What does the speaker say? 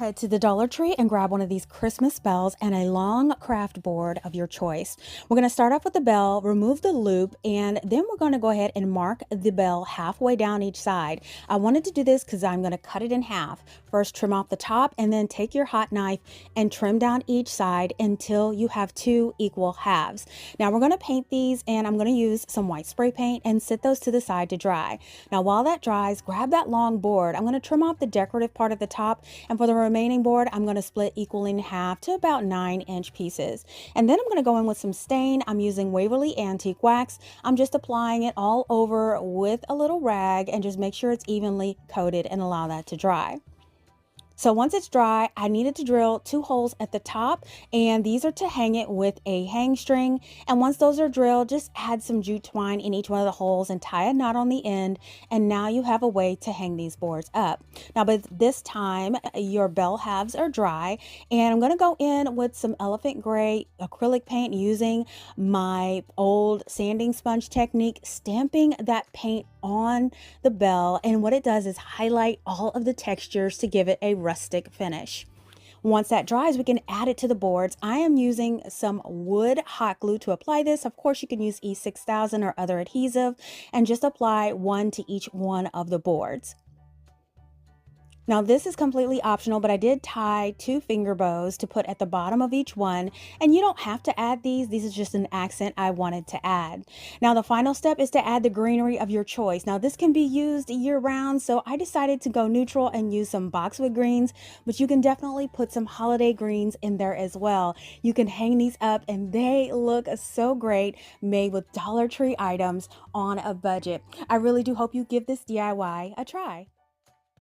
Head to the Dollar Tree and grab one of these Christmas bells and a long craft board of your choice. We're going to start off with the bell, remove the loop, and then we're going to go ahead and mark the bell halfway down each side. I wanted to do this because I'm going to cut it in half. First, trim off the top and then take your hot knife and trim down each side until you have two equal halves. Now we're going to paint these, and I'm going to use some white spray paint and set those to the side to dry. Now while that dries, grab that long board. I'm going to trim off the decorative part at the top, and for the remaining board, I'm going to split equally in half to about 9-inch pieces. And then I'm going to go in with some stain. I'm using Waverly Antique Wax. I'm just applying it all over with a little rag and just make sure it's evenly coated and allow that to dry. So once it's dry, I needed to drill 2 holes at the top, and these are to hang it with a hang string. And once those are drilled, just add some jute twine in each one of the holes and tie a knot on the end. And now you have a way to hang these boards up. Now, by this time, your bell halves are dry, and I'm going to go in with some elephant gray acrylic paint using my old sanding sponge technique, stamping that paint on the bell. And what it does is highlight all of the textures to give it a rustic finish. Once that dries, we can add it to the boards. I am using some wood hot glue to apply this. Of course, you can use E6000 or other adhesive, and just apply one to each one of the boards. Now this is completely optional, but I did tie 2 finger bows to put at the bottom of each one, and you don't have to add these. These is just an accent I wanted to add. Now the final step is to add the greenery of your choice. Now this can be used year round, so I decided to go neutral and use some boxwood greens, but you can definitely put some holiday greens in there as well. You can hang these up and they look so great, made with Dollar Tree items on a budget. I really do hope you give this DIY a try.